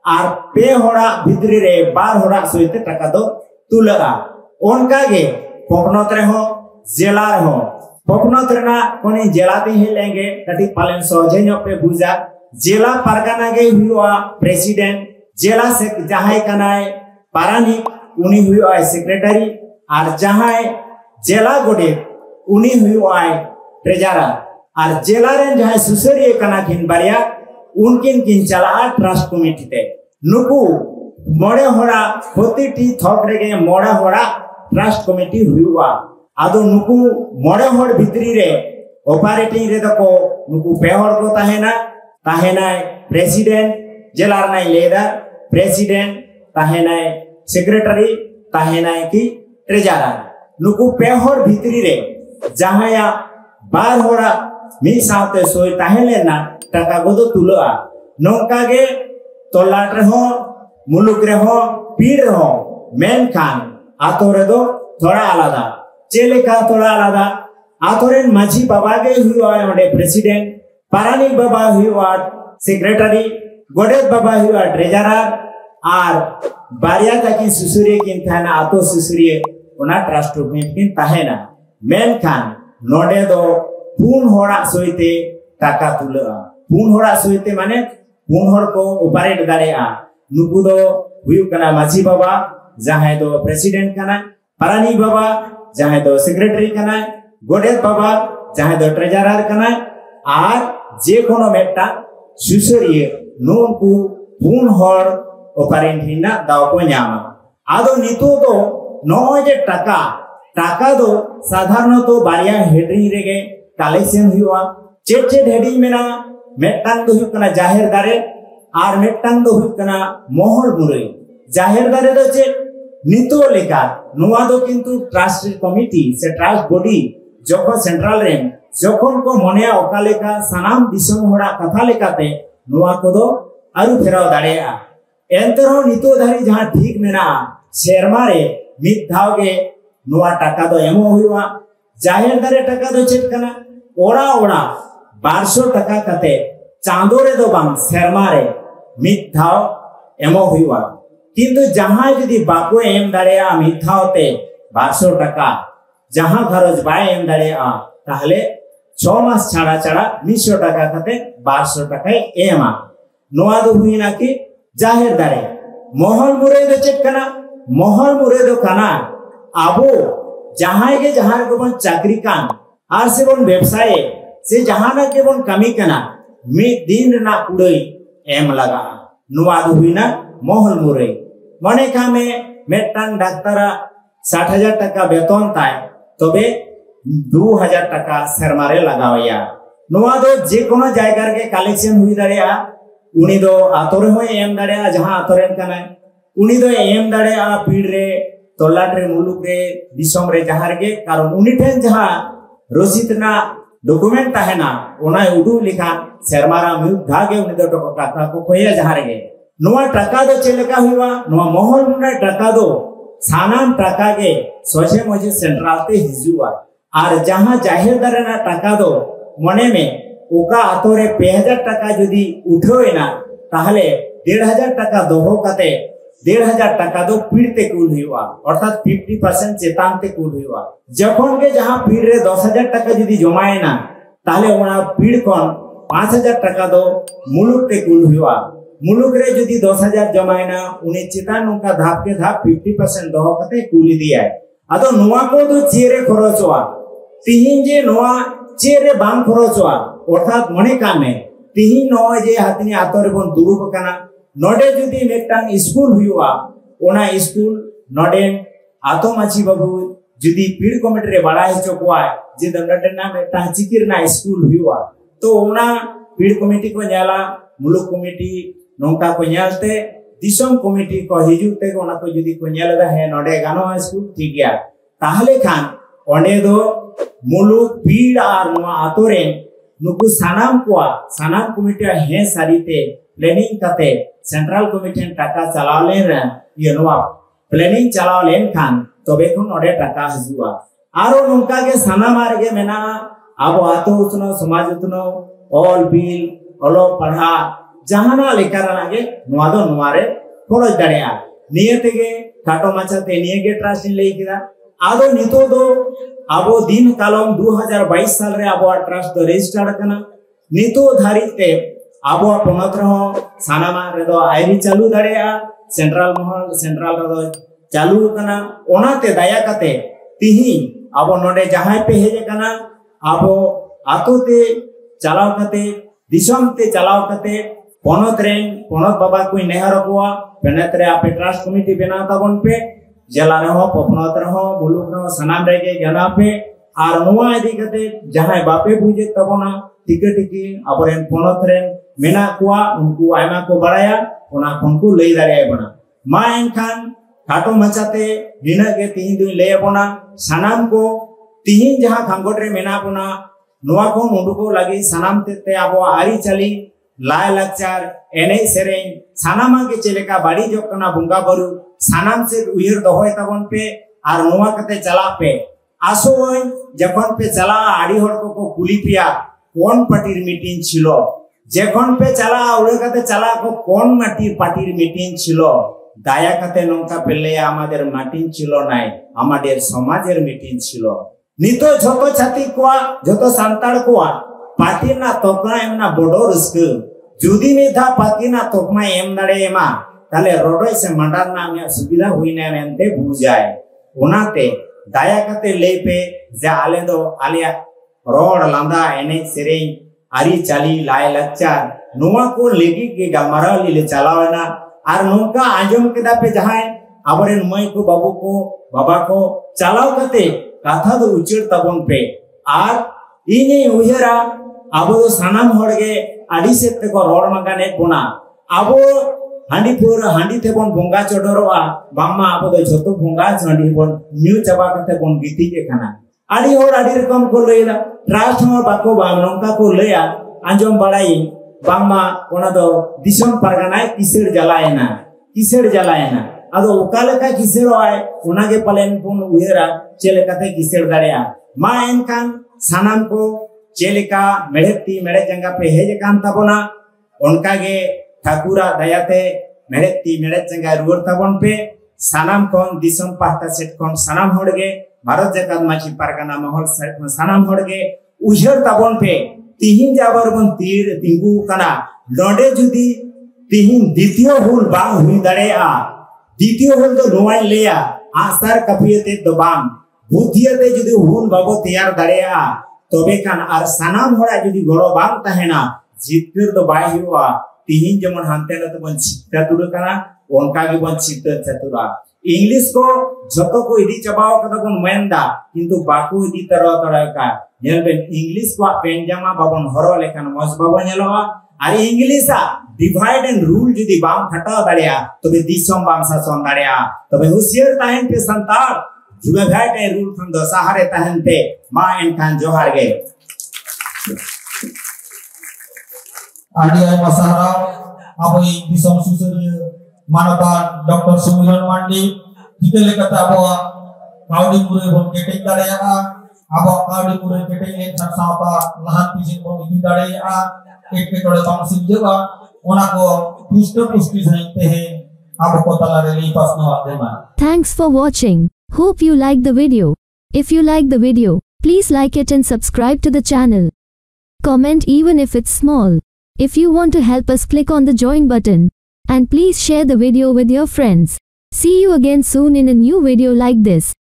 और पे होड़ा भितरी रे बार होड़ा सोते टाका दो तुलगा उनका गे पपनत रे हो जेला रे हो पपनत रे ना कोनी जेला ते ही लेंगे कटी पालन सोजे नो पे बुझा जेला परगना गे हुआ प्रेसिडेंट जेला से जहां कनाय पारानी उनी हुआ सेक्रेटरी और जहां जेला गोडे उनी हुआ ट्रेजरर और जेला रे जहां सुसरिये कना किन बारिया उनकिन किन चला ट्रस्ट कमिटी ते नुकु मोड़े होड़ा होती टी थॉक रेगे मोड़ा होड़ा ट्रस्ट कमिटी हुआ आदो नुकु मोड़े होड़ भितरी रे ऑपरेटिंग रे दको नुकु पेहोड़ को ताहेना प्रेसिडेंट जेला नाय लेडर प्रेसिडेंट ताहेना सेक्रेटरी ताहेना की ट्रेजरर नुकु पेहोड़ भितरी रे जहां बार होड़ा मी साथे सोय ताहेलेना टाका गोदो तुलआ नोंका गे तोलाट रे हो मुलुक रे हो पीड़ रे हो मेन खान आतो रे दो थोड़ा आलादा चेलेका थोड़ा आलादा आतो रे माझी बाबा गे हुआ ओडे प्रेसिडेंट पारानी बाबा हुआ सेक्रेटरी गोडेत बाबा हुआ ट्रेजरर और बारिया ताकि सुसुरिये किन थाना आतो सुसुरिये ओना ट्रस्ट में किन ताहेना मेन खान नोडे दो पून होड़ा सोइते टाका तुलआ पून होड़ा सोइते माने पून होड़ को ऑपरेट दाड़ेआ नुकु दो हुयु कना माझी बाबा जहां दो प्रेसिडेंट कना पारानी बाबा जहां दो सेक्रेटरी कना गोडेत बाबा जहां दो ट्रेजरर कना और जे कोनो मेटा सुसरिये नुकु पून होड़ ऑपरेट हिना दाव को न्यामा आदो नितो दो नोय जे टाका दो साधारण तो बारिया हेडिंग रेगे कलेक्शन हुआ चेट हेडिंग मेना मेटांग दो हुकना जाहिर दारे और मेटांग दो हुकना महल मुरई जाहिर दारे दो चेट नितो लेका नुआ दो किंतु ट्रस्ट कमिटी से ट्रस्ट बॉडी जखो सेंट्रल रे जखन को मने ओका लेका सनाम दिसम होड़ा कथा लेकाते नुआ को दो आरु फेराव दाड़ेआ एंतरो नितो धारी जहां ठीक मेना शेरमा रे मिद धावगे नुआ टाका दो एमो हुआ जाहिर दारे टाका दो चेक कना ओड़ा 1200 टाका कते चांदो रे दो बांग शेरमा रे मिद धाव एमो हुआ किंतु जहां यदि बाको एम दाड़ेया मिद धावते 1200 टाका जहां खरच बाय एम दाड़ेया ताहले 6 मास छाड़ा 100 टाका कते 1200 टाका एमा नुआ दो हुइना कि जाहिर दारे महल मुरे दो चेक कना महल मुरे दो कना आबो जहां के बन चाकरी कान आर से बन व्यवसाय से जहां ना के बन कमी कना मी दिन ना कुड़ई एम लगा नुआ दो हुइना महल मुरे मने का में मेटांग डाक्तारा 60,000 टाका वेतन ताय तबे 2,000 टाका शर्मारे लगावया नुआ दो जे कोनो जायगा के कलेक्शन हुई दाड़ेया उनी दो आतोरे हो एम दाड़ेया जहां आतोरेन कना उनी दो एम दाड़ेया पीड़ रे तोलाट रे मुलुक रे दिसम रे जहां रे कारण उनी ठेन जहां रसीद ना डॉक्यूमेंट ताहेना ओना उडू लिखा शर्मारा म्यू धागे उनी दो टाका को खोया जहां रे नुआ टाका दो चेलेका हुआ नुआ महल मुना टाका दो सानाम टाका के सोचे मुझे सेंट्रल ते हिजुआ और जहां जाहिर दारेना टाका दो मने में ओका आतोरे 2000 टाका जदी उठोएना ताहले 1500 टाका दोहो कते 1500 टाका दो पीड़ते कुल हुआ अर्थात 50% चेतान ते कुल हुआ जखन के जहां पीड़ रे 10,000 टाका जदी जमाएना ताहले ओना पीड़ कोन 5,000 टाका दो मुलुक ते कुल हुआ मुलुक रे जदी 10,000 जमाएना उनी चेतान उनका धाप के धाप 50% दोहो कते कुली दिया आदो नुआ को दो चेरे खरचवा तिहिन जे नुआ चेरे बांग खरचवा अर्थात मने कामे तिहिन नय जे हातनी आतरे बन दुरुब कना नोडे जदी मेटांग स्कूल हुआ ओना स्कूल नोडे आतो माछी बाबू जदी पीड़ कमिटी रे बड़ा चोकवा जे दंडटे ना मेटांग चिकिर ना स्कूल हुआ तो ओना पीड़ कमिटी को न्याला मुलुक कमिटी नोंका को न्यालते दिसम कमिटी को हिजुते ओना को जदी को न्यालदा है नोडे गानो स्कूल ठीक गया ताहले खान ओंडे दो मुलुक पीड़ आर नोआ आतोरे नुकु सानाम कमिटी हे सारीते प्लानिंग कते सेंट्रल कमिटी टाका चलाव लेन ये नोआ प्लानिंग चलाव लेन खान तबे खुन ओडे टाका हजुआ आरो नोंका के सानाम आरगे मेना अब आतो उतनो समाज उतनो ऑल बिल ओलो पढ़ा जहाना लेकर गे नवा दो नवारे खोज दड़िया निये तेगे खाटो माचाते निये गे ट्रस्ट ले किदा आदो नितो दो आबो दिन कालम 2022 साल रे आबो ट्रस्ट दो रजिस्टर करना नितो धारिते आबो पोनत रहो सानामा रे दो आईरी चालू दड़िया सेंट्रल महल सेंट्रल रे दो चालू करना ओनाते दाया कते तिही आबो नोडे जहां पे हेजे कना आबो आतो ते चलाव कते दिसम ते चलाव कते पोनत बाबा कोई नेहर कोआ पेनत रे आपे ट्रस्ट कमिटी बना ताबन पे जेला रे हो पपनत रे हो मुलुक रे सनाम रे के गना पे आर नोवा इदी कते जहां बापे बुझे तबना टिके टिके आबरेन पोनत रे मेना कोआ उनको आयमा को बड़ाया ओना कोनको लई दारे बना मा एनखान काटो मचाते निना के तीन दिन ले बना सनाम को तीन जहां खांगोट रे मेना बना नोवा को मुंडुको लगी सनाम ते आबो आरी चली लाय लक्चार एने सेरें सानामा के चलेका बाड़ी जो कना बुंगा बरु सानाम से उयर दोहोय तबन पे आर नोवा कते चला पे आसोय जखन पे चला आड़ी हर को कुली पिया कोन पार्टीर मीटिंग छिलो जखन पे चला उड़े कते चला को कोन पार्टीर मीटिंग छिलो दाया कते नोंका पेले आमादेर मीटिंग छिलो नाय आमादेर समाजेर मीटिंग छिलो नितो झतो छाती कोआ झतो सांताड़ कोआ पार्टी ना तोकना एमना बड़ो रस्क जुदी मेधा पार्टी ना तोकमा एम दाड़े एमा ताले रोडोय से मंडार ना में सुविधा हुई ना मेनते बुझाय ओनाते दाया कते ले पे जे आले दो आलिया रोड लांदा एने सेरें आरी चाली लाय लच्चार नोवा को लेगी के गमारा ले चलावना आर नोका आंजम केदा पे जहां आबरेन मई को बाबू को बाबा को चलाव कते कथा दो उचिर तबन पे आर इने उहेरा आबो सानाम होड़गे आड़ी से ते को रोड मगाने बोना आबो हांडी पूरा हांडी थे बोन बोंगा चोडरोआ बाम्मा आबो दो जतो बोंगा हांडी बोन न्यू चाबा कते बोन गीती के खाना आड़ी होड़ आड़ी रकम को लेला ट्रस्ट हो बाको बामनका को लेया आंजम बड़ाई बाम्मा ओना दो दिसम परगना किसेड़ जलायना अदो उकाले का किसेड़ो आय ओना के पलेन पुन उहेरा चले कते किसेड़ दाड़िया मा एनकान सानाम को चेलिका मेड़ती मेड़े जंगा पे हेज कान ताबोना उनका गे ठाकुरा दयाते मेड़ती मेड़े जंगा रुवर ताबोन पे सानाम कोन दिसम पाहता सेट कोन सानाम होड़गे भारत जकात माझी पारगाना महल सानाम होड़गे उजर ताबोन पे तिहिन जाबर बन तीर तिंगु कना नोडे जुदी तिहिन द्वितीय हुल बा हुई दड़ेया द्वितीय हुल तो नोवाय लेया आसार कपियते दो बाम बुद्धियते जुदी हुल बाबो तैयार दड़ेया तबे कान आर सानाम होड़ा जुदी गड़ो बाम तहेना जितकर दो बाय हुआ तिहिन जमन हानते न तबन चित्ता तुर कना उनका गे बन चित्ता चतुरा इंग्लिश को जतो को इदी चबाओ कदा बन मेंदा किंतु बाकू इदी तरह तरह का नेलबेन इंग्लिश को पेंजामा बाबन हरो लेखान मज बाबा नेलवा आर इंग्लिशा डिवाइड एंड रूल जुदी बाम खटाव दाड़िया तबे दिसम बाम शासन दाड़िया तबे होशियार ताहेन पे संतार जुबे भाटे रूल खन दो सहारे ताहेन पे मा एनखान जोहार गे आडिया मसारा अबई दिसम सुसरिय मानवतान डॉक्टर समीरण मार्डी टिके लेकता अबो काउडी मुरे बन केटिंग दाड़िया अबो काउडी मुरे केटिंग लेन सापा लहान पिजिन बन इदी दाड़िया एक के तोड़े बाम सिजवा ओना को पुष्ट पुष्टि सहित है अब को तला रेली पासनो आदेमा। Thanks for watching. Hope you liked the video. If you like the video, please like it and subscribe to the channel. Comment even if it's small. If you want to help us, click on the join button. And please share the video with your friends. See you again soon in a new video like this.